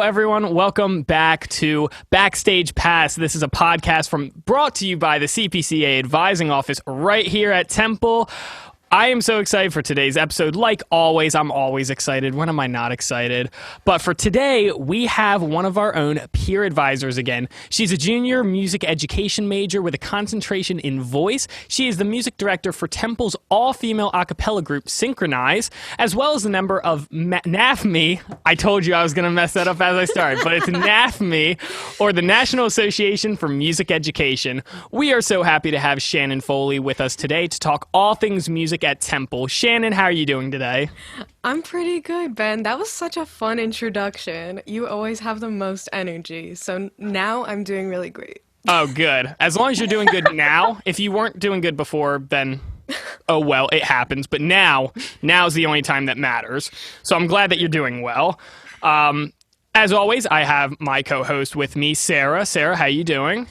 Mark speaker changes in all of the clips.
Speaker 1: everyone. Welcome back to Backstage Pass. This is a podcast brought to you by the CPCA Advising Office right here at Temple. I am so excited for today's episode. Like always, I'm always excited. When am I not excited? But for today, we have one of our own peer advisors again. She's a junior music education major with a concentration in voice. She is the music director for Temple's all-female a cappella group, Synchronize, as well as a member of NAfME. I told you I was going to mess that up as I started, but it's NAfME, or the National Association for Music Education. We are so happy to have Shannon Foley with us today to talk all things music at Temple. Shannon, how are you doing today?
Speaker 2: I'm pretty good, Ben. That was such a fun introduction. You always have the most energy, so now I'm doing really great.
Speaker 1: Oh, good. As long as you're doing good now. If you weren't doing good before, then, oh well, it happens. But now's the only time that matters. So I'm glad that you're doing well. As always, I have my co-host with me, Sarah. Sarah, how are you doing?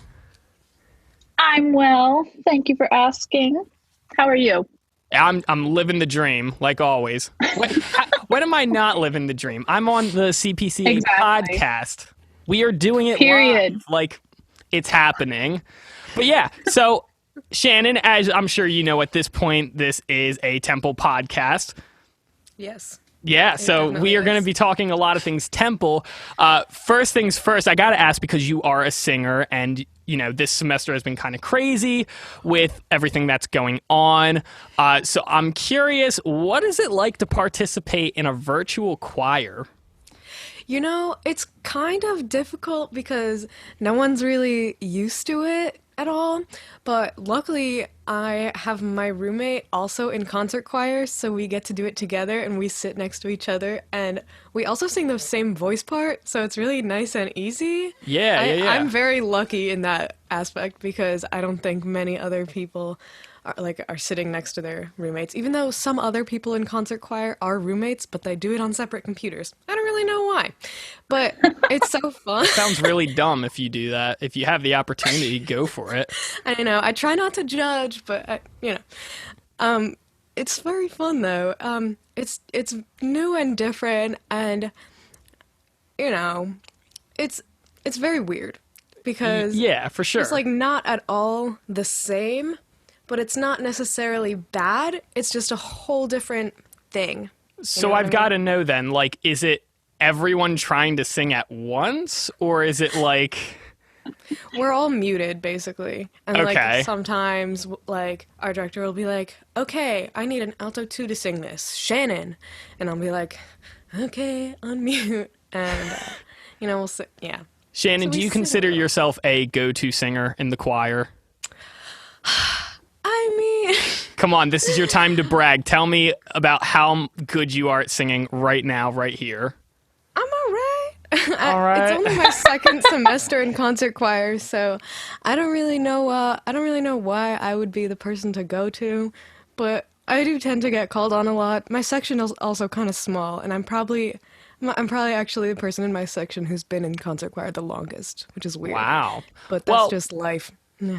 Speaker 3: I'm well. Thank you for asking. How are you?
Speaker 1: I'm living the dream, like always. When am I not living the dream? I'm on the CPCA podcast. We are doing it live, like it's happening. But yeah, so Shannon, as I'm sure you know at this point, this is a Temple podcast.
Speaker 2: Yes.
Speaker 1: Yeah, so we are going to be talking a lot of things Temple. First things first, I got to ask, because you are a singer and, you know, this semester has been kind of crazy with everything that's going on. So I'm curious, what is it like to participate in a virtual choir?
Speaker 2: You know, it's kind of difficult because no one's really used to it at all, but luckily I have my roommate also in concert choir, so we get to do it together and we sit next to each other and we also sing the same voice part, so it's really nice and easy.
Speaker 1: Yeah.
Speaker 2: I'm very lucky in that aspect because I don't think many other people are sitting next to their roommates, even though some other people in concert choir are roommates, but they do it on separate computers. I don't really know why, but it's so fun.
Speaker 1: It sounds really dumb if you do that. If you have the opportunity, go for it.
Speaker 2: I know. I try not to judge, but it's very fun though. It's new and different, and you know, it's very weird because
Speaker 1: yeah, for sure,
Speaker 2: it's like not at all the same. But it's not necessarily bad. It's just a whole different thing.
Speaker 1: So I've got to know then, like, is it everyone trying to sing at once? Or is it like...
Speaker 2: We're all muted, basically. And like sometimes, like, our director will be like, okay, I need an alto 2 to sing this. Shannon. And I'll be like, okay, unmute. And, we'll sing, yeah.
Speaker 1: Shannon, do you consider yourself a go-to singer in the choir?
Speaker 2: I mean...
Speaker 1: Come on, this is your time to brag. Tell me about how good you are at singing right now, right here.
Speaker 2: I'm all right.
Speaker 1: It's
Speaker 2: only my second semester in concert choir, so I don't really know why I would be the person to go to, but I do tend to get called on a lot. My section is also kind of small, and I'm probably actually the person in my section who's been in concert choir the longest, which is weird.
Speaker 1: Wow.
Speaker 2: But that's just life.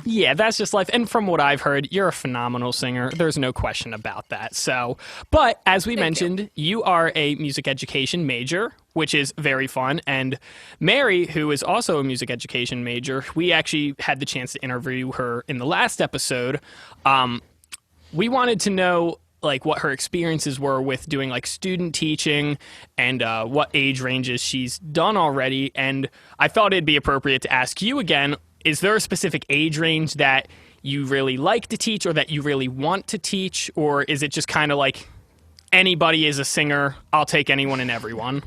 Speaker 1: Yeah, that's just life. And from what I've heard, you're a phenomenal singer. There's no question about that. So, but as we mentioned, you are a music education major, which is very fun. And Mary, who is also a music education major, we actually had the chance to interview her in the last episode. We wanted to know like what her experiences were with doing like student teaching and what age ranges she's done already. And I thought it'd be appropriate to ask you again, is there a specific age range that you really like to teach or that you really want to teach? Or is it just kind of like anybody is a singer, I'll take anyone and everyone?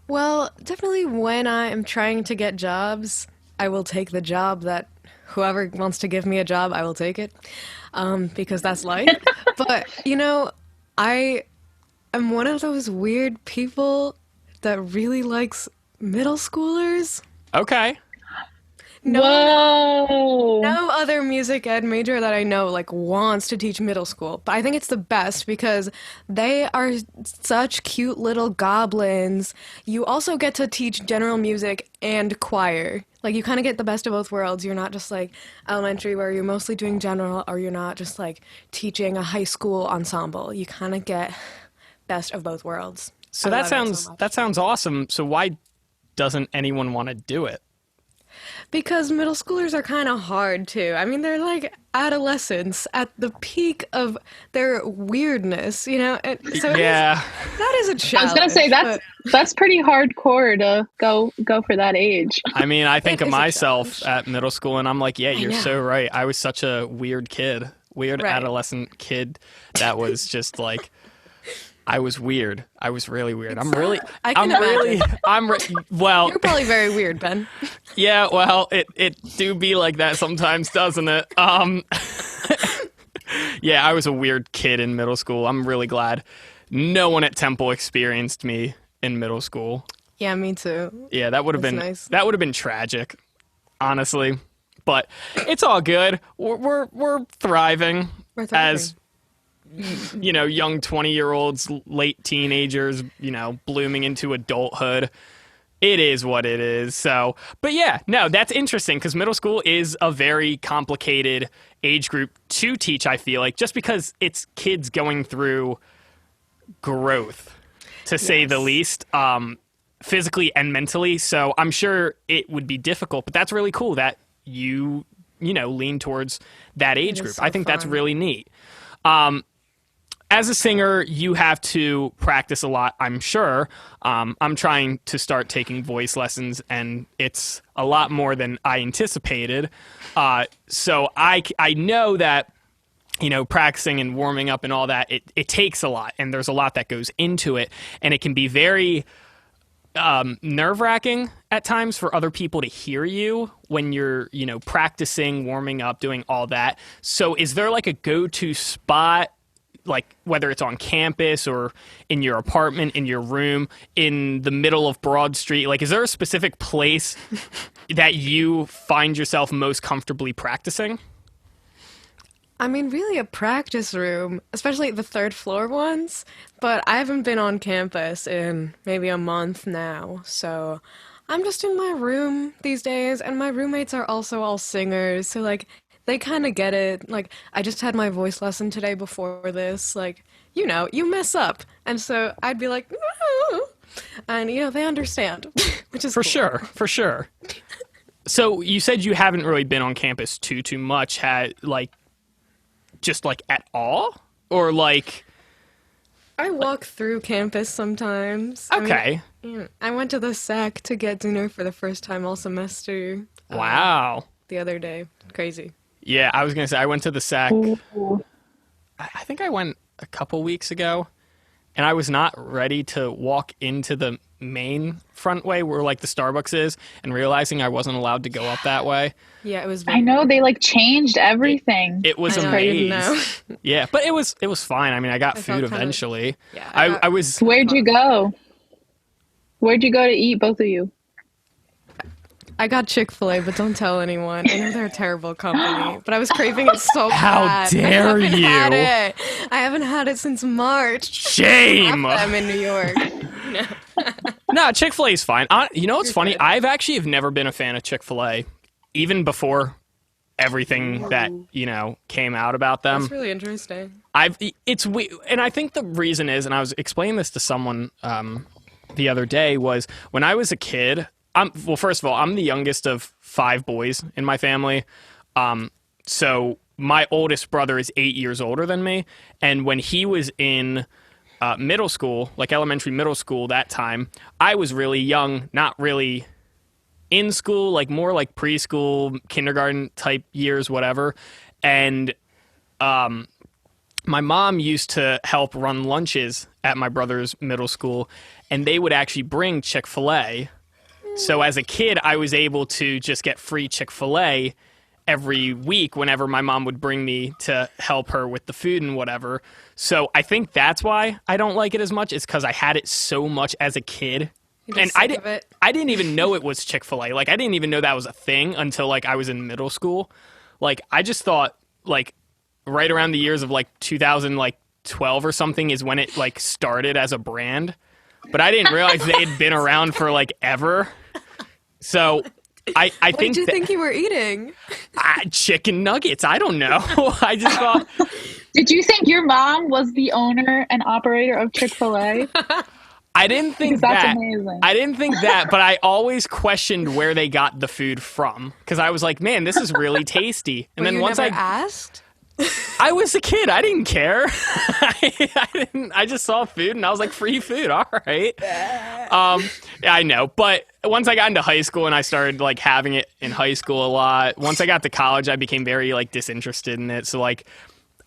Speaker 2: Well, definitely when I am trying to get jobs, I will take the job that whoever wants to give me a job, I will take it, because that's life. But, I am one of those weird people that really likes middle schoolers.
Speaker 1: Okay.
Speaker 3: Whoa!
Speaker 2: No other music ed major that I know wants to teach middle school, but I think it's the best because they are such cute little goblins. You also get to teach general music and choir. You kind of get the best of both worlds. You're not just elementary where you're mostly doing general, or you're not just teaching a high school ensemble. You kind of get best of both worlds.
Speaker 1: So that sounds awesome. So why doesn't anyone want to do it?
Speaker 2: Because middle schoolers are kind of hard too. I mean, they're like adolescents at the peak of their weirdness, you know? And so
Speaker 1: Yeah.
Speaker 2: that is a challenge.
Speaker 3: I was gonna say that's pretty hardcore to go for that age.
Speaker 1: I mean, I think
Speaker 2: It
Speaker 1: of
Speaker 2: is a
Speaker 1: myself
Speaker 2: challenge.
Speaker 1: at middle school, and I'm like, yeah, you're
Speaker 2: know.
Speaker 1: so right. I was such a weird kid, weird
Speaker 2: Right.
Speaker 1: adolescent kid that was just like, I was weird. I was really weird. I'm really,
Speaker 2: I can
Speaker 1: I'm really, well,
Speaker 2: You're probably very weird, Ben.
Speaker 1: yeah, well, it do be like that sometimes, doesn't it? Yeah, I was a weird kid in middle school. I'm really glad no one at Temple experienced me in middle school.
Speaker 2: Yeah, me too.
Speaker 1: Yeah, that would have
Speaker 2: That's
Speaker 1: been
Speaker 2: nice.
Speaker 1: that would have been tragic, honestly. But it's all good. We're thriving,
Speaker 2: We're thriving.
Speaker 1: as young 20-year-olds, late teenagers, blooming into adulthood. It is what it is. So, but yeah, no, that's interesting because middle school is a very complicated age group to teach, I feel like, just because it's kids going through growth, to say the
Speaker 2: Yes.
Speaker 1: least, physically and mentally. So I'm sure it would be difficult, but that's really cool that you lean towards that age
Speaker 2: is
Speaker 1: group.
Speaker 2: so
Speaker 1: I think that's
Speaker 2: fun.
Speaker 1: really neat. As a singer, you have to practice a lot, I'm sure. I'm trying to start taking voice lessons, and it's a lot more than I anticipated. So I know that, practicing and warming up and all that, it takes a lot, and there's a lot that goes into it, and it can be very nerve-wracking at times for other people to hear you when you're, practicing, warming up, doing all that. So is there like a go-to spot, like whether it's on campus or in your apartment, in your room, in the middle of Broad Street? Like, is there a specific place that you find yourself most comfortably practicing?
Speaker 2: I mean, really a practice room, especially the third floor ones, but I haven't been on campus in maybe a month now, so I'm just in my room these days, and my roommates are also all singers, so like they kind of get it. Like, I just had my voice lesson today before this, like, you mess up, and so I'd be like, "No," and they understand, which is
Speaker 1: For
Speaker 2: cool.
Speaker 1: sure, for sure. So you said you haven't really been on campus too much, just like at all? Or like,
Speaker 2: I walk through campus sometimes.
Speaker 1: okay.
Speaker 2: I went to the SAC to get dinner for the first time all semester
Speaker 1: Wow.
Speaker 2: the other day. Crazy.
Speaker 1: Yeah, I was going to say, I went to the SAC,
Speaker 3: Ooh.
Speaker 1: I think I went a couple weeks ago, and I was not ready to walk into the main front way where like the Starbucks is, and realizing I wasn't allowed to go up that way.
Speaker 2: Yeah, it was very
Speaker 3: I know they changed everything.
Speaker 1: It was
Speaker 2: I
Speaker 1: a
Speaker 2: know, I didn't
Speaker 1: maze.
Speaker 2: know.
Speaker 1: Yeah, but it was fine. I mean, I got
Speaker 2: I
Speaker 1: food
Speaker 2: felt kinda-
Speaker 1: eventually.
Speaker 2: Yeah,
Speaker 1: I was
Speaker 3: Where'd you go? Where'd you go to eat, both of you?
Speaker 2: I got Chick-fil-A, but don't tell anyone. I know they're a terrible company, but I was craving it so
Speaker 1: How
Speaker 2: bad.
Speaker 1: dare
Speaker 2: I haven't
Speaker 1: you.
Speaker 2: had it. I haven't had it since March.
Speaker 1: shame.
Speaker 2: I'm in New York.
Speaker 1: No, Chick-fil-A is fine. You know what's
Speaker 2: You're
Speaker 1: funny?
Speaker 2: good.
Speaker 1: I've actually have never been a fan of Chick-fil-A, even before everything that came out about them.
Speaker 2: That's really interesting.
Speaker 1: And I think the reason is, and I was explaining this to someone the other day, was when I was a kid. Well, first of all, I'm the youngest of 5 boys in my family. So my oldest brother is 8 years older than me, and when he was in middle school, like elementary, middle school, that time, I was really young, not really in school, like more like preschool, kindergarten type years, whatever. And my mom used to help run lunches at my brother's middle school, and they would actually bring Chick-fil-A. So as a kid, I was able to just get free Chick-fil-A every week whenever my mom would bring me to help her with the food and whatever. So I think that's why I don't like it as much, is because I had it so much as a kid.
Speaker 2: You're
Speaker 1: And
Speaker 2: just sick of it.
Speaker 1: I didn't even know it was Chick-fil-A. Like, I didn't even know that was a thing until, like, I was in middle school. Like, I just thought, like, right around the years of, like, 2012 or something is when it, like, started as a brand. But I didn't realize they had been around for, like, ever. So I
Speaker 2: What
Speaker 1: think
Speaker 2: did you think you were eating?
Speaker 1: chicken nuggets. I don't know. I just thought,
Speaker 3: Did you think your mom was the owner and operator of Chick-fil-A?
Speaker 1: I didn't think
Speaker 3: Because that's
Speaker 1: that.
Speaker 3: amazing.
Speaker 1: I didn't think that, but I always questioned where they got the food from because I was like, man, this is really tasty. And
Speaker 2: But
Speaker 1: then
Speaker 2: you
Speaker 1: once
Speaker 2: never asked?
Speaker 1: I was a kid, I didn't care. I didn't. I just saw food and I was like, free food, all right. Yeah, I know, but once I got into high school and I started like having it in high school a lot. Once I got to college, I became very like disinterested in it. So like,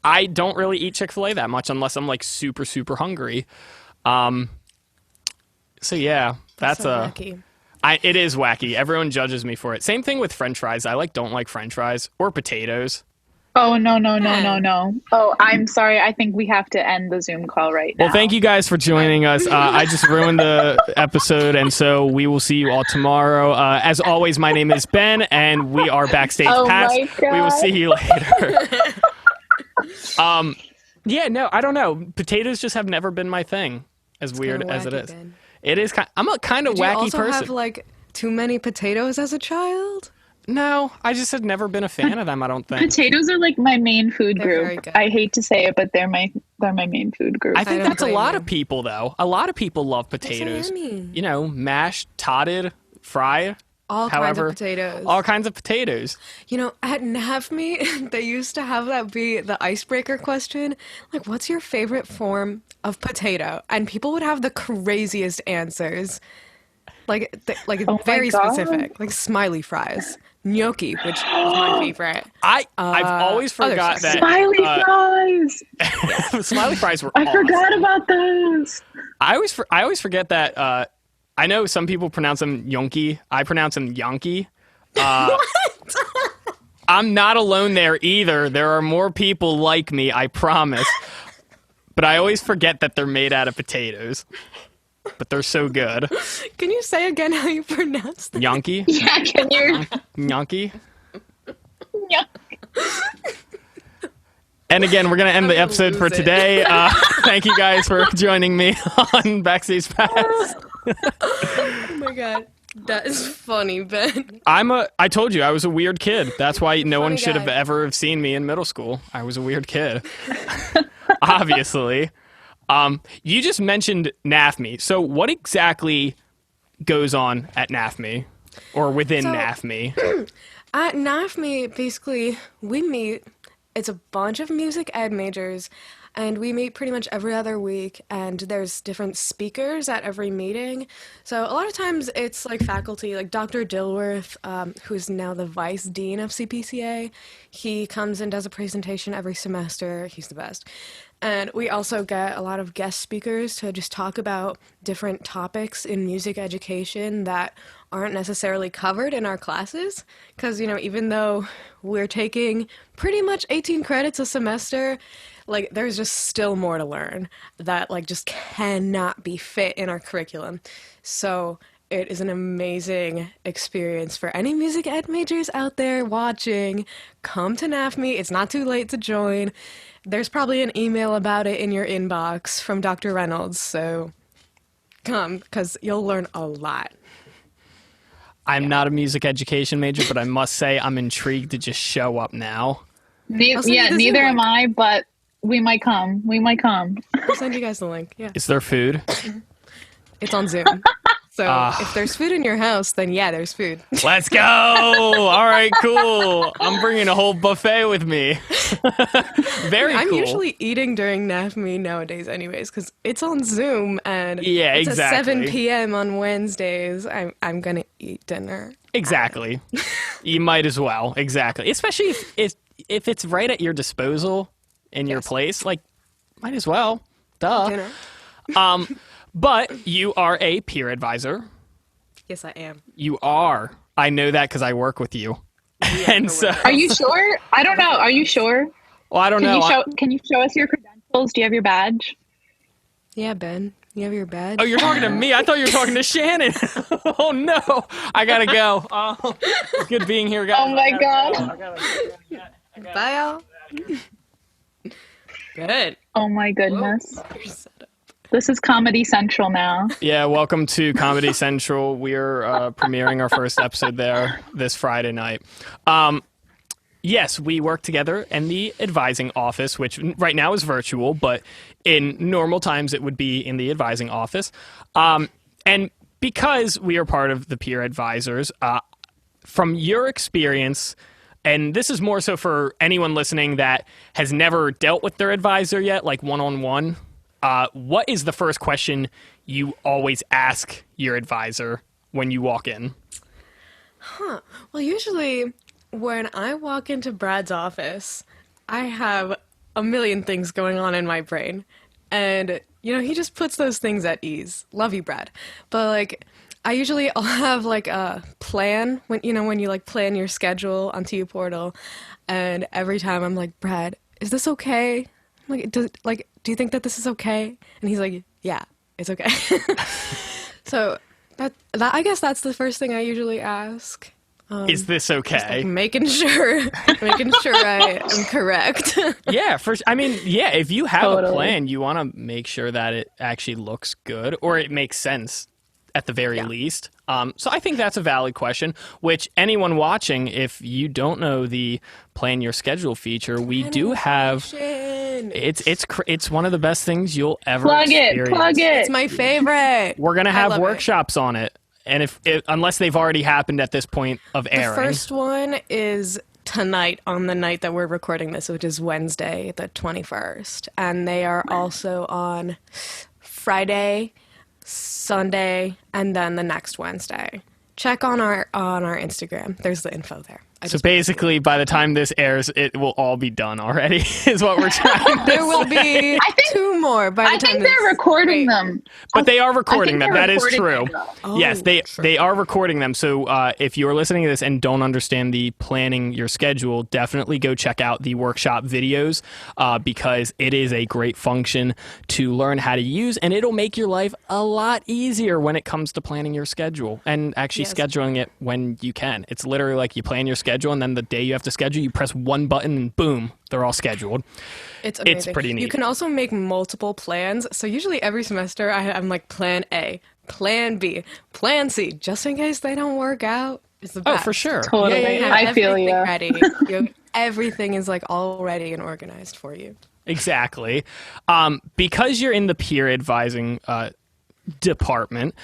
Speaker 1: I don't really eat Chick-fil-A that much unless I'm like super super hungry. So yeah, that's
Speaker 2: so
Speaker 1: a.
Speaker 2: wacky.
Speaker 1: It is wacky. Everyone judges me for it. Same thing with French fries. I don't like French fries or potatoes.
Speaker 3: Oh, no. Oh, I'm sorry. I think we have to end the Zoom call right now.
Speaker 1: Well, thank you guys for joining us. I just ruined the episode, and so we will see you all tomorrow. As always, my name is Ben, and we are Backstage Pass.
Speaker 3: My God.
Speaker 1: We will see you later. Yeah, no, I don't know. Potatoes just have never been my thing, as weird
Speaker 2: kinda
Speaker 1: as it
Speaker 2: wacky,
Speaker 1: is.
Speaker 2: Ben.
Speaker 1: It is. I'm a kind of
Speaker 2: Did you
Speaker 1: wacky
Speaker 2: also
Speaker 1: person.
Speaker 2: have like too many potatoes as a child?
Speaker 1: No, I just had never been a fan of them. I don't think.
Speaker 3: Potatoes are like my main food
Speaker 2: They're very
Speaker 3: group.
Speaker 2: good.
Speaker 3: I hate to say it, but they're my main food group.
Speaker 1: I think
Speaker 2: don't
Speaker 1: that's a
Speaker 2: blame
Speaker 1: lot
Speaker 2: you.
Speaker 1: of people, though. A lot of people love potatoes.
Speaker 2: yummy.
Speaker 1: You know, mashed, totted, fried.
Speaker 2: All
Speaker 1: However,
Speaker 2: kinds of potatoes.
Speaker 1: All kinds of potatoes.
Speaker 2: You know, at NAfME, they used to have that be the icebreaker question. Like, what's your favorite form of potato? And people would have the craziest answers. Like
Speaker 3: Oh my
Speaker 2: very
Speaker 3: God.
Speaker 2: specific. Like smiley fries. Gnocchi, which is my favorite.
Speaker 1: I've always
Speaker 2: other
Speaker 1: forgot
Speaker 2: stuff.
Speaker 1: that
Speaker 3: Smiley fries.
Speaker 1: smiley fries were
Speaker 3: I
Speaker 1: awesome.
Speaker 3: forgot about those.
Speaker 1: I always forget that. I know some people pronounce them yonki. I pronounce them yonki. I'm not alone there either. There are more people like me, I promise. But I always forget that they're made out of potatoes. But they're so good.
Speaker 2: Can you say again how you pronounce that?
Speaker 1: Yonki?
Speaker 3: Yeah, can you?
Speaker 1: Yonki?
Speaker 3: Yeah.
Speaker 1: And again, we're going to end the
Speaker 2: gonna
Speaker 1: episode for
Speaker 2: lose it.
Speaker 1: today. Thank you guys for joining me on Backstage Pass.
Speaker 2: Oh my god. That is funny, Ben.
Speaker 1: I told you I was a weird kid. That's why no one
Speaker 2: Funny
Speaker 1: should have
Speaker 2: guy.
Speaker 1: ever have seen me in middle school. I was a weird kid. Obviously. You just mentioned NAfME. So what exactly goes on at NAfME or within
Speaker 2: So-
Speaker 1: NAfME?
Speaker 2: At NAfME, basically, we meet. It's a bunch of music ed majors, and we meet pretty much every other week, and there's different speakers at every meeting. So a lot of times it's like faculty, like Dr. Dilworth, who's now the vice dean of CPCA. He comes and does a presentation every semester. He's the best. And we also get a lot of guest speakers to just talk about different topics in music education that aren't necessarily covered in our classes. Because, you know, even though we're taking pretty much 18 credits a semester, like, there's just still more to learn that, like, just cannot be fit in our curriculum. So it is an amazing experience for any music ed majors out there watching. Come to NAfME. It's not too late to join. There's probably an email about it in your inbox from Dr. Reynolds, so come, because you'll learn a lot.
Speaker 1: I'm not a music education major, but I must say I'm intrigued to just show up now.
Speaker 2: I'll send you the Zoom
Speaker 3: Neither am
Speaker 2: link.
Speaker 3: I, but we might come.
Speaker 2: I'll send you guys the link. Yeah,
Speaker 1: Is there food?
Speaker 2: it's on Zoom. So if there's food in your house, then yeah, there's food.
Speaker 1: Let's go! All right, cool. I'm bringing a whole buffet with me. Very
Speaker 2: I'm
Speaker 1: cool.
Speaker 2: usually eating during NAfME nowadays anyways, because it's on Zoom and
Speaker 1: Yeah,
Speaker 2: it's
Speaker 1: exactly.
Speaker 2: at 7 p.m. on Wednesdays. I'm going to eat dinner.
Speaker 1: Exactly. You might as well. Exactly. Especially if it's right at your disposal in your
Speaker 2: Yes.
Speaker 1: place, like, might as well. Duh.
Speaker 2: Dinner.
Speaker 1: But you are a peer advisor.
Speaker 2: Yes, I am.
Speaker 1: You are. I know that because I work with you. And so,
Speaker 3: Are you sure? I don't know. Are you sure?
Speaker 1: well, I don't know.
Speaker 3: Can you show us your credentials? Do you have your badge?
Speaker 2: Yeah, Ben. You have your badge?
Speaker 1: Oh, you're talking to me. I thought you were talking to Shannon. Oh, no. I got to go. It's good being here, guys.
Speaker 3: Oh my God.
Speaker 2: Bye, y'all. Good.
Speaker 3: Oh my goodness.
Speaker 2: You're set up.
Speaker 3: This is Comedy Central now.
Speaker 1: Yeah, welcome to Comedy Central. We're premiering our first episode there this Friday night. yes, we work together in the advising office, which right now is virtual, but in normal times it would be in the advising office. And because we are part of the peer advisors, from your experience, and this is more so for anyone listening that has never dealt with their advisor yet, like one-on-one, what is the first question you always ask your advisor when you walk in?
Speaker 2: Well, usually when I walk into Brad's office, I have a million things going on in my brain. And, he just puts those things at ease. Love you, Brad. But, I'll have, a plan when you, plan your schedule on TU Portal. And every time I'm like, Brad, is this okay? I'm like, do you think that this is okay? And he's like, yeah, it's okay. So that I guess that's the first thing I usually ask.
Speaker 1: Is this okay?
Speaker 2: Making sure I am correct.
Speaker 1: Yeah, if you have a plan, you want to make sure that it actually looks good or it makes sense at the very least. So I think that's a valid question, which anyone watching, if you don't know the plan your schedule feature, we do have. It's one of the best things you'll ever experience.
Speaker 3: Plug it.
Speaker 2: It's my favorite.
Speaker 1: We're going to have workshops on it. And unless they've already happened at this point of airing.
Speaker 2: The first one is tonight on the night that we're recording this, which is Wednesday, the 21st. And they are also on Friday, Sunday, and then the next Wednesday. Check on our Instagram. There's the info there.
Speaker 1: So basically, by the time this airs, it will all be done already, is what we're trying to
Speaker 2: There will be two more by the time.
Speaker 3: I think they're recording them.
Speaker 1: But they are recording them. That is true.
Speaker 2: Oh,
Speaker 1: Yes, they are recording them. So if you're listening to this and don't understand the planning your schedule, definitely go check out the workshop videos because it is a great function to learn how to use, and it'll make your life a lot easier when it comes to planning your schedule and actually scheduling it when you can. It's literally like you plan your schedule, and then the day you have to schedule, you press one button and boom, they're all scheduled.
Speaker 2: It's amazing.
Speaker 1: It's pretty neat.
Speaker 2: You can also make multiple plans. So usually every semester I'm like plan A, plan B, plan C, just in case they don't work out. It's the best.
Speaker 1: Oh, for sure.
Speaker 3: Totally.
Speaker 2: Yeah.
Speaker 3: I feel you.
Speaker 2: Ready. Everything is all ready and organized for you.
Speaker 1: Exactly. Because you're in the peer advising department,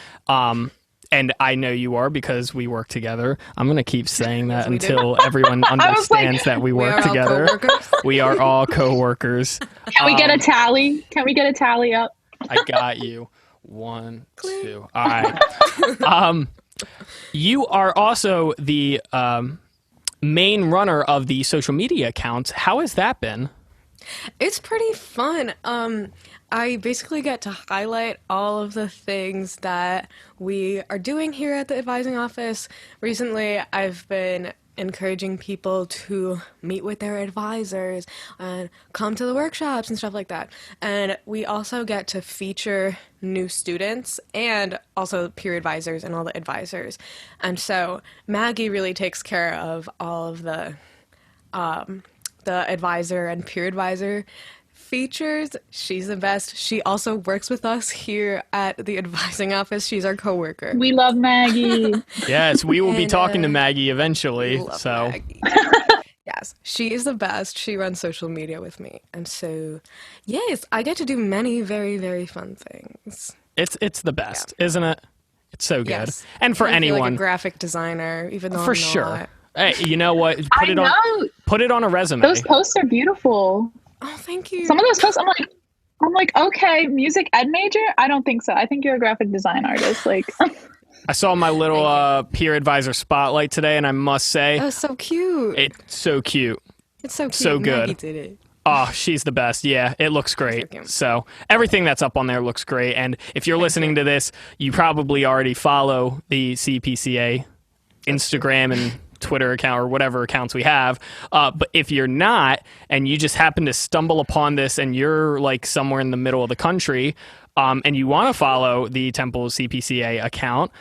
Speaker 1: and I know you are because we work together. I'm going to keep saying that until everyone understands that we work together. We are all coworkers.
Speaker 3: Can we get a tally? Can we get a tally up?
Speaker 1: I got you. 1, 2. All right. You are also the main runner of the social media accounts. How has that been?
Speaker 2: It's pretty fun. I basically get to highlight all of the things that we are doing here at the advising office. Recently, I've been encouraging people to meet with their advisors and come to the workshops and stuff like that. And we also get to feature new students and also peer advisors and all the advisors. And so Maggie really takes care of all of the advisor and peer advisor features. She's the best. She also works with us here at the advising office. She's our coworker.
Speaker 3: We love Maggie.
Speaker 1: Yes, we will be talking to Maggie eventually. So
Speaker 2: Maggie. Yes, she is the best. She runs social media with me. And so, yes, I get to do many very, very fun things.
Speaker 1: it's the best, isn't it? It's so good.
Speaker 2: Yes.
Speaker 1: And for
Speaker 2: I feel
Speaker 1: anyone,
Speaker 2: like a graphic designer, even though
Speaker 1: for
Speaker 2: I'm
Speaker 1: sure.
Speaker 2: not.
Speaker 1: Hey, you know what?
Speaker 3: know.
Speaker 1: Put it on a resume.
Speaker 3: Those posts are beautiful.
Speaker 2: Oh, thank you.
Speaker 3: Some of those posts, I'm like, okay, music ed major? I don't think so. I think you're a graphic design artist.
Speaker 1: I saw my little peer advisor spotlight today, and I must say,
Speaker 2: That was so cute.
Speaker 1: it's so cute.
Speaker 2: It's so cute.
Speaker 1: so good.
Speaker 2: Maggie did it.
Speaker 1: Oh, she's the best. Yeah, it looks great.
Speaker 2: cute.
Speaker 1: So everything that's up on there looks great. And if you're listening to this, you probably already follow the CPCA Instagram and Twitter account or whatever accounts we have. But if you're not, and you just happen to stumble upon this and you're like somewhere in the middle of the country, and you want to follow the Temple CPCA account,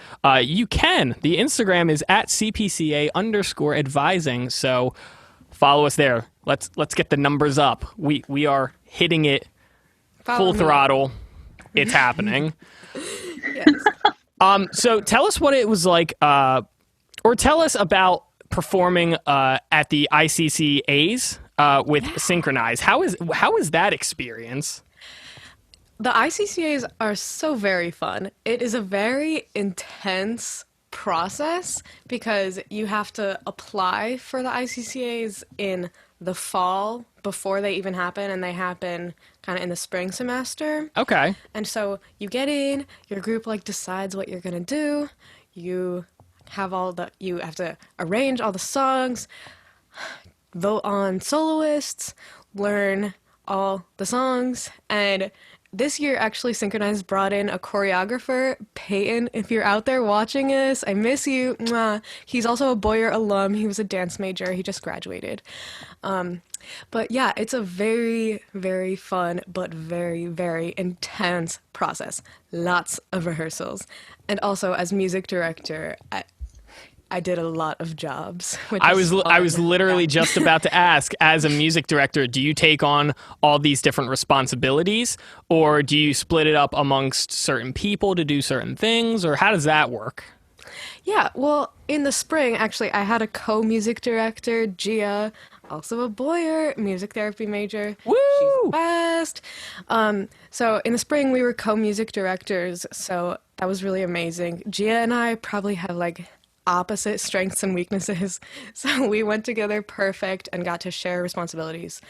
Speaker 1: you can. The Instagram is at CPCA_advising. So follow us there. Let's get the numbers up. We are hitting it full throttle. It's happening.
Speaker 2: Yes.
Speaker 1: So tell us what it was like, or tell us about performing at the ICCAs with Synchronize. How is that experience?
Speaker 2: The ICCAs are so very fun. It is a very intense process because you have to apply for the ICCAs in the fall before they even happen, and they happen kind of in the spring semester.
Speaker 1: Okay.
Speaker 2: And so you get in, your group like decides what you're gonna do. You have you have to arrange all the songs, vote on soloists, learn all the songs, and this year, actually, Synchronize brought in a choreographer, Peyton. If you're out there watching this, I miss you. Mwah. He's also a Boyer alum. He was a dance major. He just graduated. But yeah, it's a very, very fun, but very, very intense process. Lots of rehearsals. And also, as music director, I did a lot of jobs.
Speaker 1: I was literally just about to ask, as a music director, do you take on all these different responsibilities, or do you split it up amongst certain people to do certain things, or how does that work?
Speaker 2: Yeah, well, in the spring, actually, I had a co-music director, Gia, also a Boyer, music therapy major.
Speaker 1: Woo!
Speaker 2: She's the best. So in the spring, we were co-music directors, so that was really amazing. Gia and I probably have like opposite strengths and weaknesses, so we went together perfect and got to share responsibilities.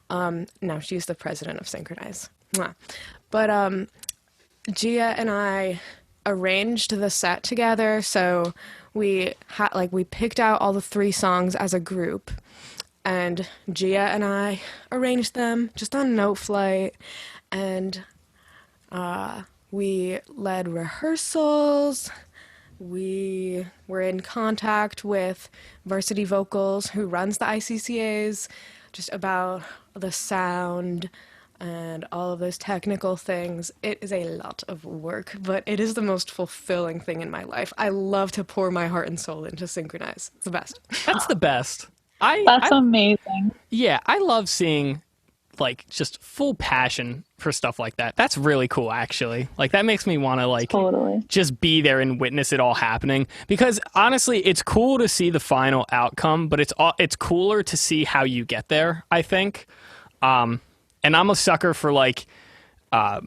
Speaker 2: Now she's the president of Synchronize. Mwah. But Gia and I arranged the set together, so we picked out all the 3 songs as a group, and Gia and I arranged them just on Note Flight, and we led rehearsals. We were in contact with Varsity Vocals, who runs the ICCAs, just about the sound and all of those technical things. It is a lot of work, but it is the most fulfilling thing in my life. I love to pour my heart and soul into Synchronize. It's the best.
Speaker 1: That's the best.
Speaker 3: That's amazing.
Speaker 1: Yeah, I love seeing like just full passion for stuff like that. That's really cool, actually. Like that makes me want to like
Speaker 3: Totally.
Speaker 1: just be there and witness it all happening, because honestly, it's cool to see the final outcome, but it's cooler to see how you get there, I think. And I'm a sucker for like I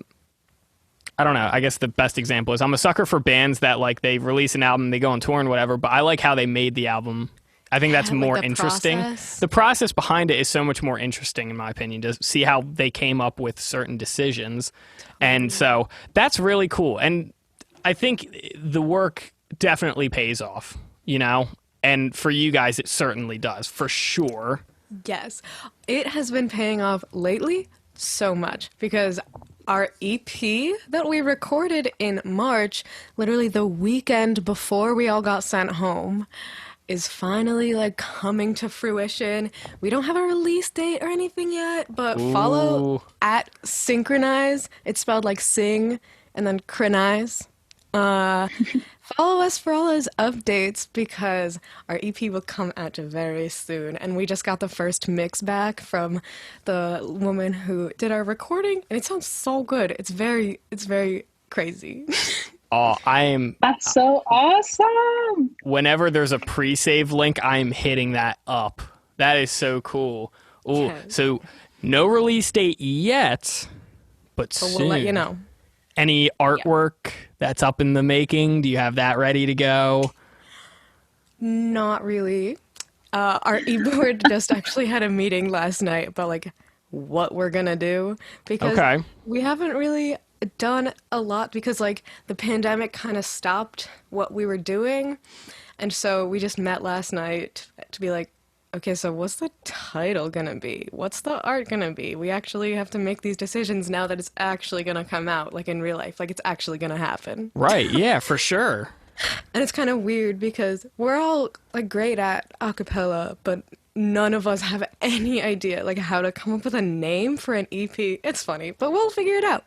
Speaker 1: don't know, I guess the best example is I'm a sucker for bands that like they release an album, they go on tour and whatever, but I like how they made the album. I think that's more interesting.
Speaker 2: Process.
Speaker 1: The process behind it is so much more interesting, in my opinion, to see how they came up with certain decisions. And so that's really cool. And I think the work definitely pays off, you know? And for you guys, it certainly does, for sure.
Speaker 2: Yes. It has been paying off lately so much, because our EP that we recorded in March, literally the weekend before we all got sent home, is finally like coming to fruition. We don't have a release date or anything yet, but follow at Synchronize. It's spelled like sing and then chronize. Follow us for all those updates, because our EP will come out very soon. And we just got the first mix back from the woman who did our recording, and it sounds so good. It's very crazy.
Speaker 1: Oh,
Speaker 3: That's so awesome.
Speaker 1: whenever there's a pre-save link, I'm hitting that up. That is so cool. Oh,
Speaker 2: Yes.
Speaker 1: so no release date yet, but
Speaker 2: But
Speaker 1: soon.
Speaker 2: we'll let you know.
Speaker 1: Any artwork that's up in the making? Do you have that ready to go?
Speaker 2: Not really. Our e-board just actually had a meeting last night about like what we're gonna do, because
Speaker 1: Okay.
Speaker 2: we haven't really done a lot, because like the pandemic kind of stopped what we were doing, and so we just met last night to be like, okay, so what's the title gonna be? What's the art gonna be? We actually have to make these decisions now that it's actually gonna come out, like in real life, like it's actually gonna happen.
Speaker 1: Right, yeah, for sure.
Speaker 2: And it's kind of weird because we're all like great at a cappella, but none of us have any idea like how to come up with a name for an EP. It's funny, but we'll figure it out.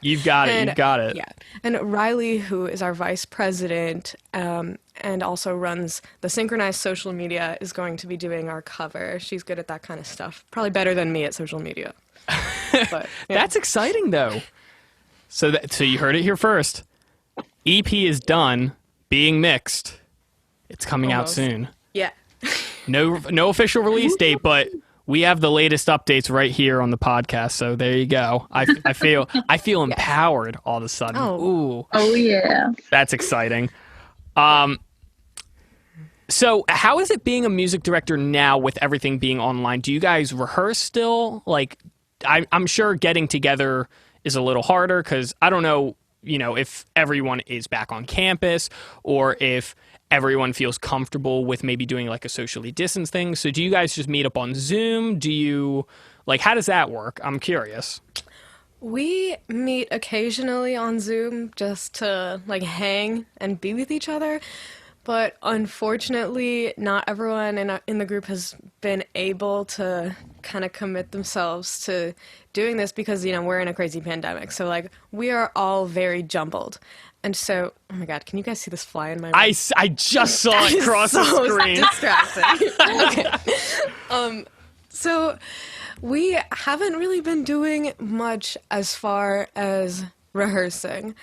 Speaker 1: You've got it, you've got it.
Speaker 2: Yeah. And Riley, who is our vice president, and also runs the Synchronized social media, is going to be doing our cover. She's good at that kind of stuff. Probably better than me at social media. But, yeah.
Speaker 1: That's exciting, though. So you heard it here first. EP is done, being mixed. It's coming out
Speaker 2: Almost.
Speaker 1: soon.
Speaker 2: Yeah.
Speaker 1: No official release date, but we have the latest updates right here on the podcast. So there you go. I feel empowered all of a sudden. Ooh.
Speaker 3: Oh yeah.
Speaker 1: That's exciting. So how is it being a music director now with everything being online? Do you guys rehearse still? Like, I'm sure getting together is a little harder because I don't know, if everyone is back on campus or if everyone feels comfortable with maybe doing like a socially distanced thing. So do you guys just meet up on Zoom? How does that work? I'm curious.
Speaker 2: We meet occasionally on Zoom just to like hang and be with each other. But unfortunately, not everyone in the group has been able to kind of commit themselves to doing this because, we're in a crazy pandemic. So, like, we are all very jumbled. And so, oh my God, can you guys see this fly in my room?
Speaker 1: I just saw it cross the screen.
Speaker 2: Distracting. Okay. So we haven't really been doing much as far as rehearsing,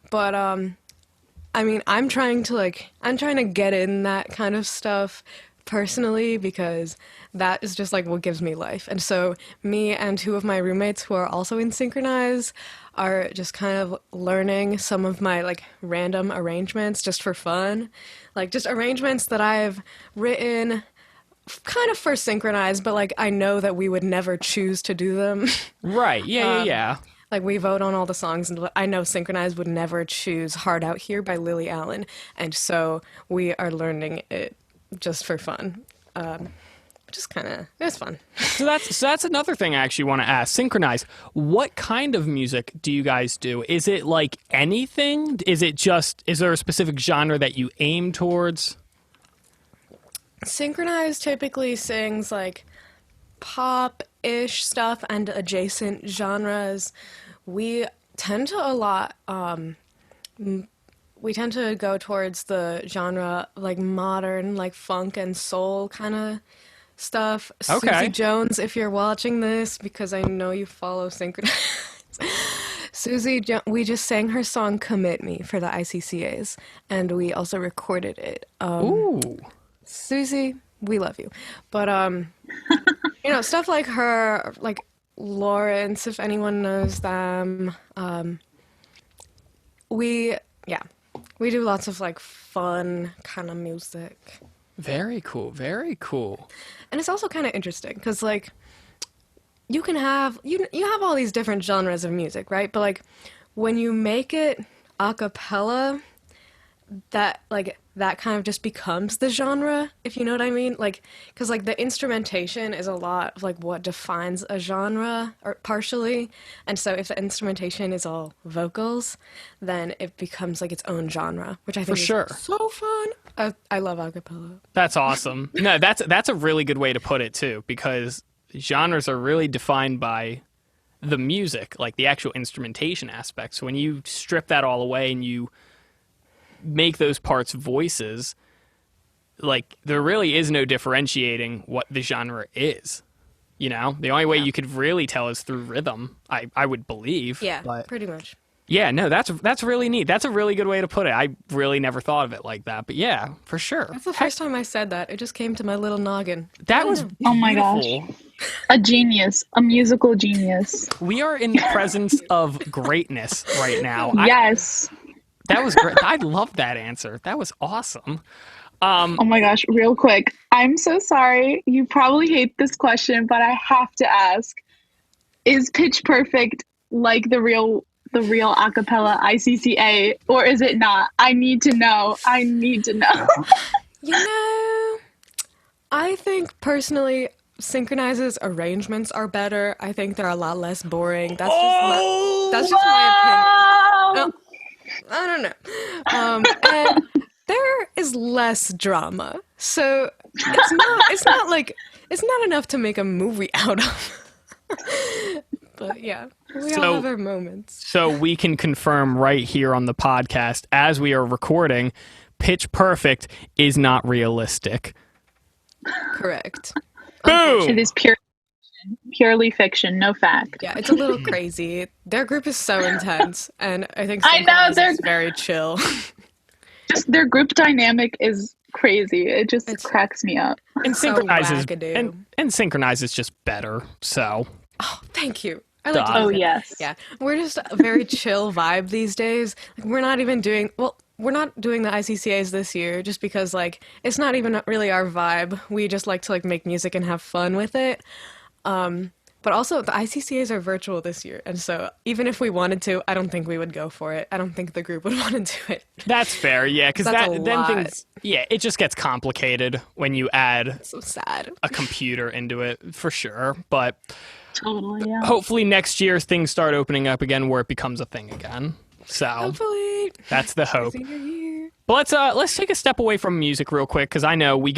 Speaker 2: but I'm trying to get in that kind of stuff personally because that is just like what gives me life. And so me and two of my roommates who are also in Synchronize are just kind of learning some of my like random arrangements just for fun. Like just arrangements that I've written kind of for Synchronize, but like I know that we would never choose to do them.
Speaker 1: Right. Yeah.
Speaker 2: Like, we vote on all the songs, and I know Synchronize would never choose Hard Out Here by Lily Allen, and so we are learning it just for fun. It was fun.
Speaker 1: So that's another thing I actually want to ask. Synchronize, what kind of music do you guys do? Is it like anything? Is there a specific genre that you aim towards?
Speaker 2: Synchronize typically sings like pop-ish stuff and adjacent genres. We tend to go towards the genre like modern, like funk and soul kind of stuff.
Speaker 1: Okay.
Speaker 2: Susie Jones, if you're watching this, because I know you follow Synchronize. We just sang her song "Commit Me" for the ICCAs, and we also recorded it.
Speaker 1: Ooh.
Speaker 2: Susie, we love you. But stuff like her, like Lawrence, if anyone knows them. We do lots of like fun kind of music.
Speaker 1: Very cool. Very cool.
Speaker 2: And it's also kind of interesting because like you can have you have all these different genres of music, right? But like when you make it a cappella, that kind of just becomes the genre, if you know what I mean. Like, because like the instrumentation is a lot of like what defines a genre, or partially. And so if the instrumentation is all vocals, then it becomes like its own genre, which I think is so fun. I love a cappella.
Speaker 1: That's awesome. No, that's a really good way to put it too, because genres are really defined by the music, like the actual instrumentation aspect. So when you strip that all away and you make those parts voices, like there really is no differentiating what the genre is. The only way you could really tell is through rhythm, I would believe.
Speaker 2: Yeah, pretty much.
Speaker 1: Yeah, no, that's really neat. That's a really good way to put it. I really never thought of it like that, but yeah, for sure.
Speaker 2: That's the first time I said that. It just came to my little noggin.
Speaker 1: That was beautiful.
Speaker 3: Oh my gosh. A genius, a musical genius.
Speaker 1: We are in the presence of greatness right now.
Speaker 3: Yes.
Speaker 1: That was great. I love that answer. That was awesome.
Speaker 3: Oh my gosh, real quick. I'm so sorry. You probably hate this question, but I have to ask. Is Pitch Perfect like the real a cappella ICCA, or is it not? I need to know.
Speaker 2: I think personally Synchronize's arrangements are better. I think they're a lot less boring. That's just my opinion. I don't know. And there is less drama. So it's not enough to make a movie out of. But yeah, we all have our moments.
Speaker 1: So we can confirm right here on the podcast, as we are recording, Pitch Perfect is not realistic.
Speaker 2: Correct.
Speaker 1: Boom!
Speaker 3: It is purely fiction, no fact.
Speaker 2: Yeah, it's a little crazy. Their group is so intense, and I think
Speaker 3: I know
Speaker 2: is very chill.
Speaker 3: their group dynamic is crazy. It just
Speaker 2: It's
Speaker 3: cracks me up.
Speaker 1: And
Speaker 2: so
Speaker 1: synchronizes
Speaker 2: wackadoo.
Speaker 1: and synchronizes just better. So
Speaker 2: Oh, thank you. I like to
Speaker 1: Duh.
Speaker 2: use
Speaker 3: Oh
Speaker 2: it.
Speaker 3: yes.
Speaker 2: Yeah, we're just a very chill vibe these days. Like, we're not even doing we're not doing the ICCAs this year just because like it's not even really our vibe. We just like to like make music and have fun with it. But also the ICCAs are virtual this year, and so even if we wanted to, I don't think we would go for it. I don't think the group would want to do it.
Speaker 1: that's fair, yeah, because
Speaker 2: That's
Speaker 1: that
Speaker 2: a
Speaker 1: then
Speaker 2: lot.
Speaker 1: things, yeah, it just gets complicated when you add
Speaker 2: So sad.
Speaker 1: a computer into it for sure. But
Speaker 3: Totally. Yeah.
Speaker 1: hopefully next year things start opening up again where it becomes a thing again. So
Speaker 2: Hopefully,
Speaker 1: that's the hope.
Speaker 2: senior year.
Speaker 1: But let's take a step away from music real quick because I know we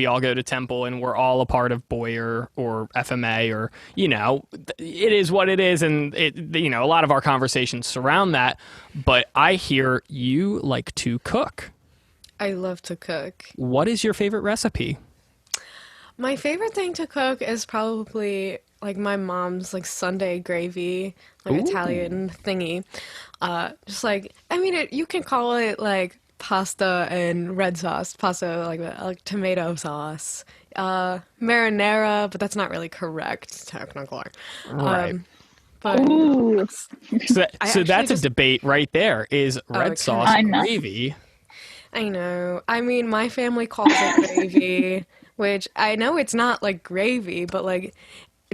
Speaker 1: all go to Temple and we're all a part of Boyer or FMA or it is what it is, and a lot of our conversations surround that. But I hear you like to cook.
Speaker 2: I love to cook.
Speaker 1: What is your favorite recipe?
Speaker 2: My favorite thing to cook is probably like my mom's like Sunday gravy, like
Speaker 1: Ooh.
Speaker 2: Italian thingy. Just like you can call it like pasta and red sauce, pasta like tomato sauce, marinara, but that's not really correct technically.
Speaker 1: Right.
Speaker 2: But
Speaker 3: Ooh.
Speaker 1: So
Speaker 2: actually
Speaker 1: that's a
Speaker 2: just-
Speaker 1: debate right there. Is red
Speaker 2: okay.
Speaker 1: sauce
Speaker 3: I know.
Speaker 1: gravy?
Speaker 2: I know. I mean, my family calls it gravy, which I know it's not like gravy, but like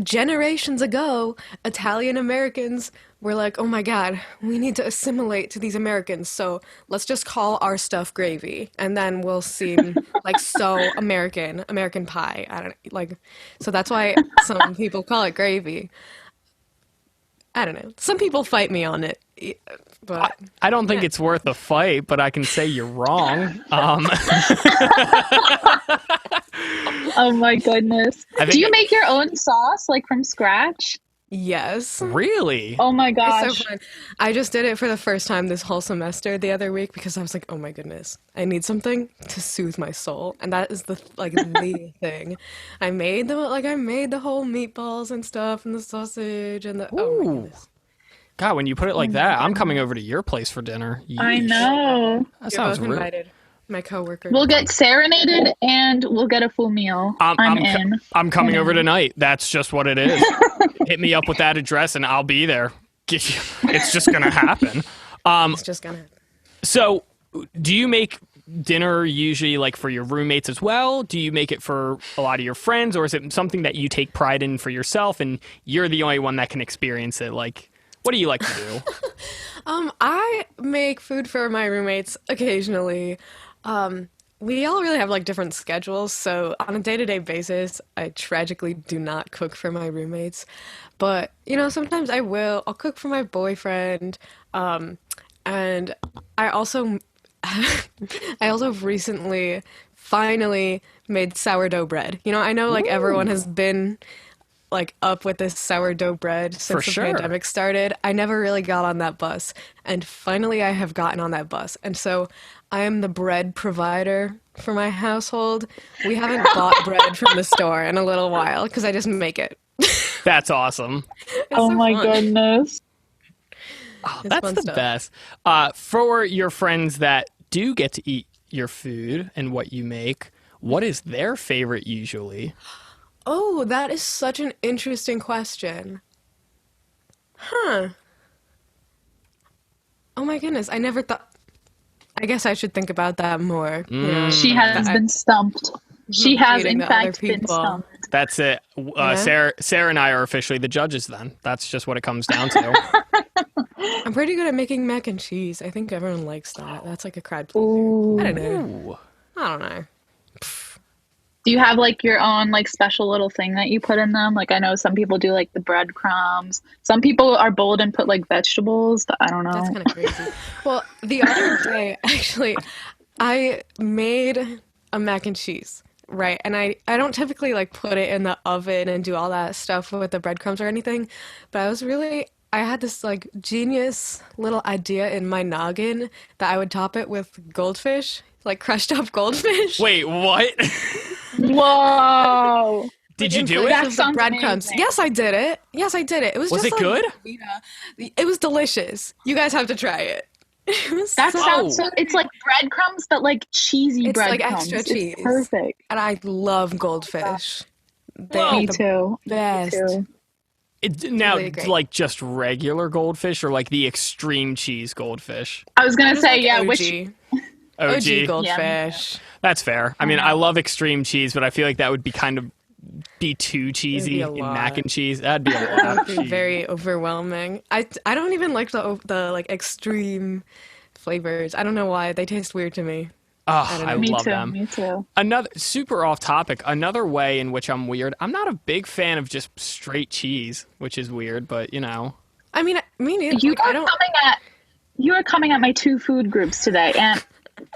Speaker 2: generations ago, Italian Americans were like, oh my God, we need to assimilate to these Americans, so let's just call our stuff gravy, and then we'll seem like so American pie. I don't like, so that's why some people call it gravy. I don't know. Some people fight me on it, but
Speaker 1: I don't think it's worth a fight, but I can say you're wrong.
Speaker 3: Oh my goodness.
Speaker 1: I think
Speaker 3: Do you make your own sauce like from scratch?
Speaker 2: yes.
Speaker 1: Really?
Speaker 3: Oh my
Speaker 2: It's
Speaker 3: gosh.
Speaker 2: so fun. I just did it for the first time this whole semester the other week because I was like, oh my goodness, I need something to soothe my soul, and that is the thing. I made the whole meatballs and stuff and the sausage and the oh my
Speaker 1: Ooh.
Speaker 2: goodness.
Speaker 1: God, when you put it like that, I'm coming over to your place for dinner.
Speaker 3: I
Speaker 1: Yeesh.
Speaker 3: know.
Speaker 1: That
Speaker 2: You're
Speaker 1: sounds
Speaker 2: both
Speaker 1: real.
Speaker 2: invited. My coworker.
Speaker 3: We'll get serenaded and we'll get a full meal. I'm in.
Speaker 1: I'm coming over tonight. That's just what it is. Hit me up with that address and I'll be there. It's just gonna happen.
Speaker 2: It's just gonna happen.
Speaker 1: So, do you make dinner usually like for your roommates as well? Do you make it for a lot of your friends, or is it something that you take pride in for yourself and you're the only one that can experience it? Like, what do you like to do?
Speaker 2: I make food for my roommates occasionally. We all really have like different schedules, so on a day-to-day basis, I tragically do not cook for my roommates. But, sometimes I will. I'll cook for my boyfriend. And I also I also recently finally made sourdough bread. I know like everyone has been like up with this sourdough bread since
Speaker 1: For
Speaker 2: the
Speaker 1: sure.
Speaker 2: pandemic started. I never really got on that bus, and finally I have gotten on that bus. And so I am the bread provider for my household. We haven't bought bread from the store in a little while because I just make it.
Speaker 1: That's awesome.
Speaker 2: It's
Speaker 3: Oh
Speaker 2: so
Speaker 3: my
Speaker 2: fun.
Speaker 3: goodness.
Speaker 1: Oh,
Speaker 2: It's
Speaker 1: that's
Speaker 2: fun
Speaker 1: the
Speaker 2: stuff.
Speaker 1: best. For your friends that do get to eat your food and what you make, what is their favorite usually?
Speaker 2: Oh, that is such an interesting question. Huh. Oh my goodness, I never thought. I guess I should think about that more.
Speaker 3: She has been stumped. She has,
Speaker 2: Feeding
Speaker 3: in
Speaker 2: the other
Speaker 3: fact, been
Speaker 2: people.
Speaker 3: stumped.
Speaker 1: That's it. Sarah and I are officially the judges then. That's just what it comes down to.
Speaker 2: I'm pretty good at making mac and cheese. I think everyone likes that. That's like a crowd pleaser.
Speaker 3: Ooh.
Speaker 2: I don't know.
Speaker 1: Ooh.
Speaker 2: I don't know.
Speaker 3: Do you have like your own like special little thing that you put in them? Like I know some people do like the breadcrumbs. Some people are bold and put like vegetables. I don't know.
Speaker 2: That's kind of crazy. Well, the other day, actually, I made a mac and cheese, right? And I don't typically like put it in the oven and do all that stuff with the breadcrumbs or anything, but I had this like genius little idea in my noggin that I would top it with goldfish, like crushed up goldfish.
Speaker 1: Wait, what?
Speaker 3: Whoa.
Speaker 1: Did you
Speaker 2: in
Speaker 1: do
Speaker 2: place
Speaker 1: it?
Speaker 3: That
Speaker 2: of the
Speaker 3: sounds
Speaker 2: breadcrumbs.
Speaker 3: amazing.
Speaker 2: Yes, I did it. Yes, I did it. It was
Speaker 1: Was
Speaker 2: just
Speaker 1: it good?
Speaker 2: It was delicious. You guys have to try it.
Speaker 3: That
Speaker 2: So-
Speaker 3: sounds so. It's like breadcrumbs, but like cheesy
Speaker 2: It's like
Speaker 3: breadcrumbs.
Speaker 2: extra cheese.
Speaker 3: It's perfect.
Speaker 2: And I love goldfish. They're
Speaker 1: Whoa.
Speaker 3: Me
Speaker 2: the
Speaker 3: too.
Speaker 2: best.
Speaker 3: Me too.
Speaker 1: Now,
Speaker 2: really great.
Speaker 1: like just regular goldfish or like the extreme cheese goldfish?
Speaker 3: I was gonna
Speaker 2: Just
Speaker 3: say,
Speaker 2: like
Speaker 3: yeah.
Speaker 2: OG.
Speaker 3: Which
Speaker 1: OG.
Speaker 2: goldfish.
Speaker 1: That's fair. I mean, I love extreme cheese, but I feel like that would be kind of be too cheesy
Speaker 2: a
Speaker 1: in
Speaker 2: lot.
Speaker 1: mac and cheese. That'd be a
Speaker 2: That
Speaker 1: lot.
Speaker 2: would be
Speaker 1: Cheese.
Speaker 2: very overwhelming. I don't even like the like extreme flavors. I don't know why. They taste weird to me.
Speaker 1: Oh, I
Speaker 3: me
Speaker 1: love
Speaker 3: too.
Speaker 1: them.
Speaker 3: Me too.
Speaker 1: Another super off topic. Another way in which I'm weird. I'm not a big fan of just straight cheese, which is weird, but you know.
Speaker 2: I mean, me neither.
Speaker 3: You
Speaker 2: Like,
Speaker 3: are
Speaker 2: I don't.
Speaker 3: coming at my 2 food groups today, and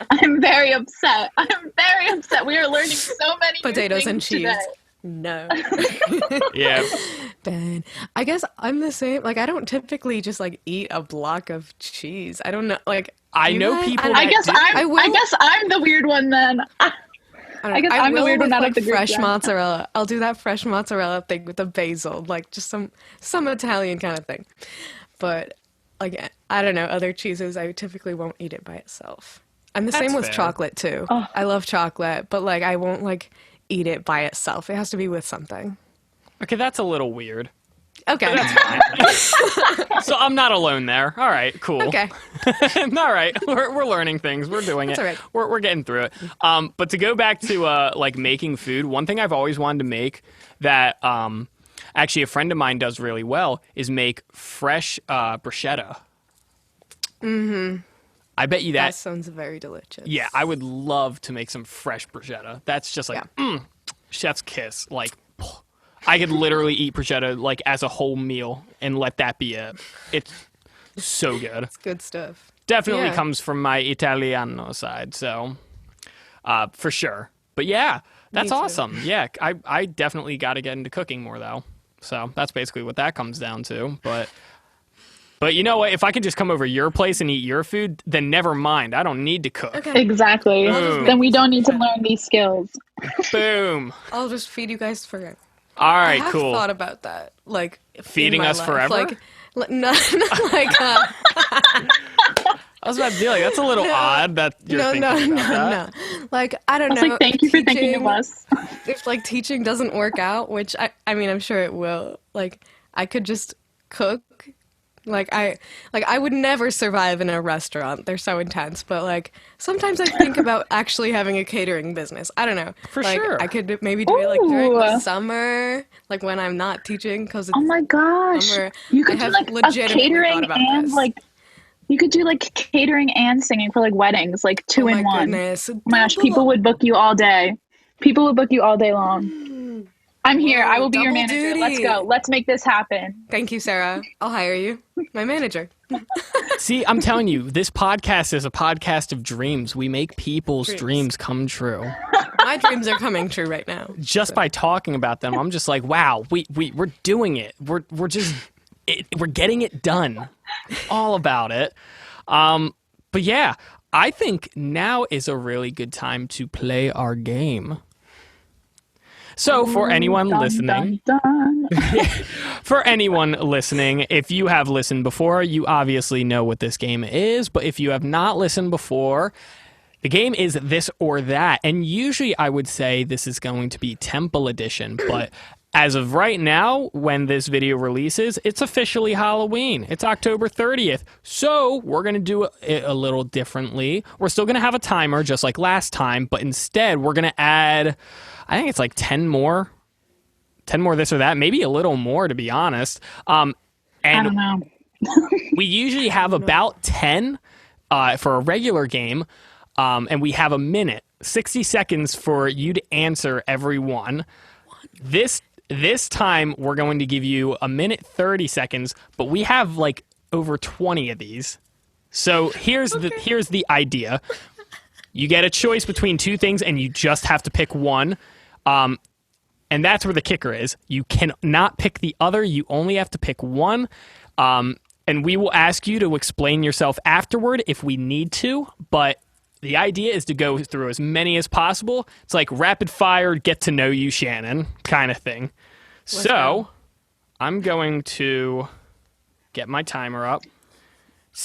Speaker 3: I'm very upset. I'm very upset. We are learning so many new
Speaker 2: Potatoes and
Speaker 3: things
Speaker 2: cheese.
Speaker 3: today.
Speaker 2: No.
Speaker 1: Yeah.
Speaker 2: Ben. I guess I'm the same. Like, I don't typically just like eat a block of cheese. I don't know. Like,
Speaker 1: I
Speaker 2: you
Speaker 1: know
Speaker 2: guys?
Speaker 1: people
Speaker 2: I
Speaker 3: I
Speaker 1: that
Speaker 3: guess
Speaker 1: do.
Speaker 3: I guess I'm the weird one then.
Speaker 2: don't
Speaker 3: I guess
Speaker 2: know.
Speaker 3: I'm the
Speaker 2: will
Speaker 3: weird one
Speaker 2: with,
Speaker 3: out of
Speaker 2: like,
Speaker 3: the group
Speaker 2: fresh
Speaker 3: then.
Speaker 2: mozzarella. I'll do that fresh mozzarella thing with the basil, like just some Italian kind of thing. But like, I don't know, other cheeses I typically won't eat it by itself. I'm the
Speaker 1: That's
Speaker 2: same with
Speaker 1: fair.
Speaker 2: chocolate too. I love chocolate, but like I won't like eat it by itself. It has to be with something.
Speaker 1: Okay, that's a little weird.
Speaker 2: Okay.
Speaker 1: So I'm not alone there. All right, cool.
Speaker 2: Okay.
Speaker 1: All right, we're learning things. We're doing
Speaker 2: That's
Speaker 1: it.
Speaker 2: all right.
Speaker 1: We're getting through it. But to go back to like making food, one thing I've always wanted to make that actually a friend of mine does really well is make fresh bruschetta. Mm-hmm. I bet you
Speaker 2: That
Speaker 1: that.
Speaker 2: sounds very delicious.
Speaker 1: Yeah, I would love to make some fresh bruschetta. That's just like chef's kiss. Like I could literally eat bruschetta like as a whole meal and let that be it. It's so good.
Speaker 2: It's good stuff.
Speaker 1: Definitely
Speaker 2: Yeah.
Speaker 1: comes from my Italiano side, so for sure. But yeah, that's
Speaker 2: Me too.
Speaker 1: awesome. Yeah, I definitely got to get into cooking more though. So that's basically what that comes down to. But you know what? If I can just come over your place and eat your food, then never mind. I don't need to cook.
Speaker 2: Okay.
Speaker 3: Exactly.
Speaker 1: Boom.
Speaker 3: Then we don't need to learn these skills.
Speaker 1: Boom.
Speaker 2: I'll just feed you guys for it.
Speaker 1: All
Speaker 2: I
Speaker 1: right,
Speaker 2: have
Speaker 1: cool.
Speaker 2: thought about that. Like
Speaker 1: Feeding
Speaker 2: in my
Speaker 1: us
Speaker 2: life.
Speaker 1: forever?
Speaker 2: Like no, not like
Speaker 1: I was about to be like, that's a little odd that you're
Speaker 2: no,
Speaker 1: thinking
Speaker 2: no,
Speaker 1: about that.
Speaker 2: no. Like I don't
Speaker 3: I was
Speaker 2: know.
Speaker 3: like, thank you for thinking of
Speaker 2: teaching-
Speaker 3: us.
Speaker 2: If like teaching doesn't work out, which I mean I'm sure it will. Like I could just cook. Like I would never survive in a restaurant. They're so intense. But like sometimes I think about actually having a catering business. I don't know.
Speaker 1: For
Speaker 2: like,
Speaker 1: sure.
Speaker 2: I could maybe do it like during the
Speaker 3: Ooh.
Speaker 2: summer, like when I'm not teaching, because
Speaker 3: Oh my gosh.
Speaker 2: Summer.
Speaker 3: You
Speaker 2: I
Speaker 3: could do
Speaker 2: have
Speaker 3: like a
Speaker 2: legitimately
Speaker 3: catering
Speaker 2: thought about
Speaker 3: and
Speaker 2: this.
Speaker 3: like you could do like catering and singing for like weddings, like two
Speaker 2: oh
Speaker 3: in
Speaker 2: my
Speaker 3: one.
Speaker 2: goodness.
Speaker 3: Oh my gosh, people would book you all day. People would book you all day long. I'm here. I will be your
Speaker 2: double
Speaker 3: manager.
Speaker 2: duty.
Speaker 3: Let's go. Let's make this happen.
Speaker 2: Thank you, Sarah. I'll hire you. My manager.
Speaker 1: See, I'm telling you, this podcast is a podcast of dreams. We make people's dreams come true.
Speaker 2: My dreams are coming true right now.
Speaker 1: Just by talking about them, I'm just like, wow, we're doing it. We're getting it done. All about it. But yeah, I think now is a really good time to play our game. So for anyone
Speaker 3: Dun,
Speaker 1: listening,
Speaker 3: dun, dun.
Speaker 1: For anyone listening, if you have listened before, you obviously know what this game is. But if you have not listened before, the game is This or That. And usually I would say this is going to be Temple Edition. But as of right now, when this video releases, it's officially Halloween. It's October 30th. So we're going to do it a little differently. We're still going to have a timer just like last time. But instead, we're going to add, I think it's like 10 more this or that, maybe a little more, to be honest.
Speaker 3: I
Speaker 1: And
Speaker 3: don't know.
Speaker 1: we usually have about 10 for a regular game, and we have a minute, 60 seconds for you to answer every one. This time, we're going to give you a minute, 30 seconds, but we have like over 20 of these. So here's the idea. You get a choice between two things, and you just have to pick one. And that's where the kicker is. You cannot pick the other. You only have to pick one. And we will ask you to explain yourself afterward if we need to. But the idea is to go through as many as possible. It's like rapid fire, get to know you, Shannon, kind of thing. So
Speaker 2: go.
Speaker 1: I'm going to get my timer up.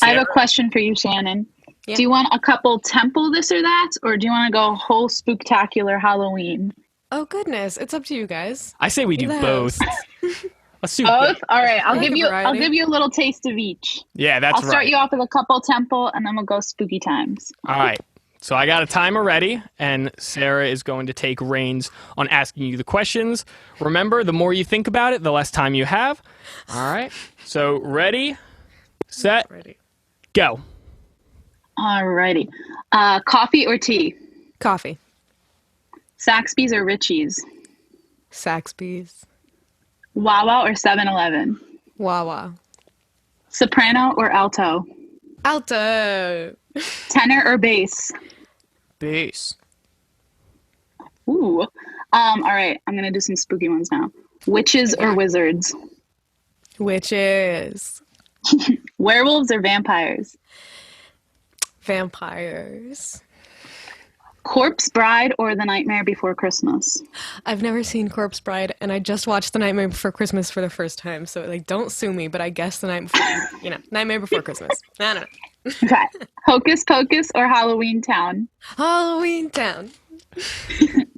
Speaker 3: I have
Speaker 1: Sarah?
Speaker 3: a question for you, Shannon.
Speaker 2: Yeah.
Speaker 3: Do you want a couple temple this or that, or do you want to go whole spooktacular Halloween?
Speaker 2: Oh goodness, it's up to you guys.
Speaker 1: I say we do
Speaker 2: The
Speaker 1: both.
Speaker 2: hosts.
Speaker 1: Let's do
Speaker 3: Both?
Speaker 1: both.
Speaker 3: All right,
Speaker 2: I like a
Speaker 3: I'll
Speaker 2: variety.
Speaker 3: give you a little taste of each.
Speaker 1: Yeah, that's
Speaker 3: I'll start
Speaker 1: right.
Speaker 3: you off with a couple temple, and then we'll go spooky times.
Speaker 1: All right. So I got a timer ready, and Sarah is going to take reins on asking you the questions. Remember, the more you think about it, the less time you have. All right. So ready, set,
Speaker 2: Ready.
Speaker 1: go.
Speaker 3: All righty. Coffee or tea?
Speaker 2: Coffee.
Speaker 3: Saxby's or Richie's?
Speaker 2: Saxby's.
Speaker 3: Wawa or 7-Eleven?
Speaker 2: Wawa.
Speaker 3: Soprano or alto?
Speaker 2: Alto.
Speaker 3: Tenor or bass?
Speaker 1: Bass.
Speaker 3: Ooh. All right, I'm gonna do some spooky ones now. Witches or wizards?
Speaker 2: Witches.
Speaker 3: Werewolves or vampires?
Speaker 2: Vampires.
Speaker 3: Corpse Bride or The Nightmare Before Christmas?
Speaker 2: I've never seen Corpse Bride, and I just watched The Nightmare Before Christmas for the first time, so like, don't sue me, but I guess the night before, Nightmare Before Christmas. I don't know.
Speaker 3: Okay. Hocus Pocus or Halloween Town?
Speaker 2: Halloween Town.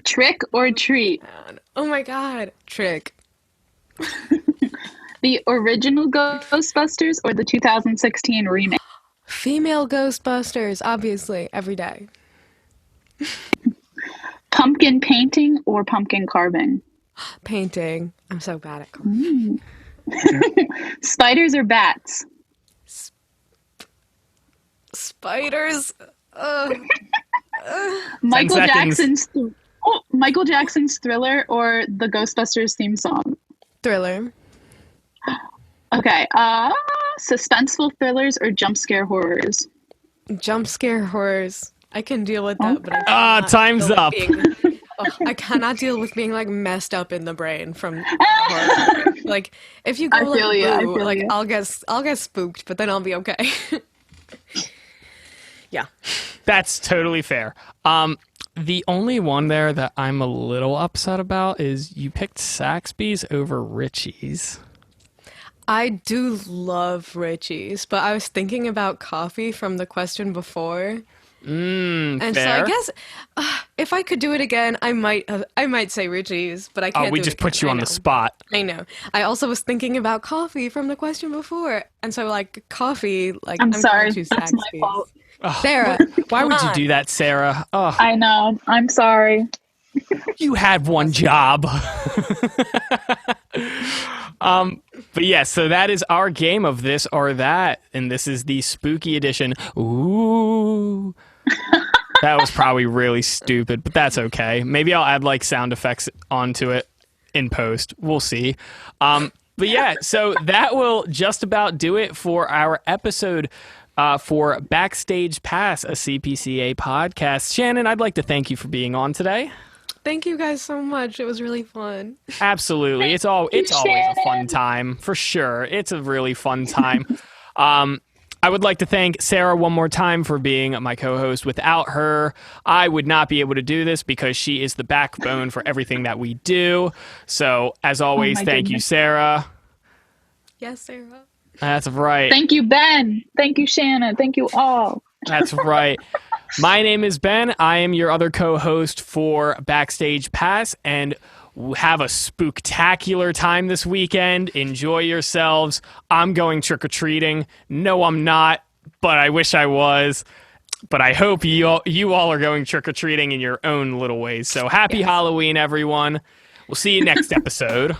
Speaker 3: Trick or treat?
Speaker 2: Oh my God, Trick.
Speaker 3: The original Ghostbusters or the 2016 remake?
Speaker 2: Female Ghostbusters, obviously, every day.
Speaker 3: Pumpkin painting or pumpkin carving?
Speaker 2: Painting. I'm so bad at carving.
Speaker 3: Spiders or bats?
Speaker 2: Spiders.
Speaker 3: Michael
Speaker 1: 10 seconds.
Speaker 3: Michael Jackson's Thriller or the Ghostbusters theme song?
Speaker 2: Thriller.
Speaker 3: Okay. Suspenseful thrillers or jump scare horrors?
Speaker 2: Jump scare horrors. I can deal with that, but I cannot
Speaker 1: Time's
Speaker 2: deal with
Speaker 1: up.
Speaker 2: I cannot deal with being like messed up in the brain from horror. Like if you go
Speaker 3: I feel
Speaker 2: like
Speaker 3: you, I
Speaker 2: boo,
Speaker 3: feel
Speaker 2: like
Speaker 3: you.
Speaker 2: I'll get spooked, but then I'll be okay. Yeah.
Speaker 1: That's totally fair. The only one there that I'm a little upset about is you picked Saxby's over Richie's.
Speaker 2: I do love Richie's, but I was thinking about coffee from the question before. And so
Speaker 1: fair.
Speaker 2: I guess if I could do it again, I might say Richie's, but I can't.
Speaker 1: We
Speaker 2: do
Speaker 1: just
Speaker 2: it
Speaker 1: put
Speaker 2: again.
Speaker 1: you
Speaker 2: I
Speaker 1: on the
Speaker 2: know.
Speaker 1: spot.
Speaker 2: I know. I also was thinking about coffee from the question before, and so like coffee, like
Speaker 3: I'm sorry.
Speaker 2: gonna choose
Speaker 3: That's my
Speaker 2: Saxby's.
Speaker 3: fault.
Speaker 2: Sarah,
Speaker 1: Why would you
Speaker 2: come on.
Speaker 1: do that, Sarah? Oh,
Speaker 3: I know. I'm sorry.
Speaker 1: you had one job. But yeah, so that is our game of this or that, and this is the spooky edition. Ooh. That was probably really stupid, but that's okay. Maybe I'll add like sound effects onto it in post. We'll see. But yeah, so that will just about do it for our episode for Backstage Pass, a CPCA podcast. Shannon, I'd like to thank you for being on today.
Speaker 2: Thank you guys so much. It was really fun.
Speaker 1: Absolutely. It's always a fun
Speaker 3: Shannon.
Speaker 1: time, for sure. It's a really fun time. I would like to thank Sarah one more time for being my co-host. Without her, I would not be able to do this because she is the backbone for everything that we do. So, as always,
Speaker 3: my
Speaker 1: thank you,
Speaker 3: goodness.
Speaker 1: Sarah.
Speaker 2: Yes, Sarah.
Speaker 1: That's right.
Speaker 3: Thank you, Ben. Thank you, Shannon. Thank you all.
Speaker 1: That's right. My name is Ben. I am your other co-host for Backstage Pass, and have a spooktacular time this weekend. Enjoy yourselves. I'm going trick-or-treating. No, I'm not, but I wish I was. But I hope you all are going trick-or-treating in your own little ways. So happy Halloween, everyone. We'll see you next episode.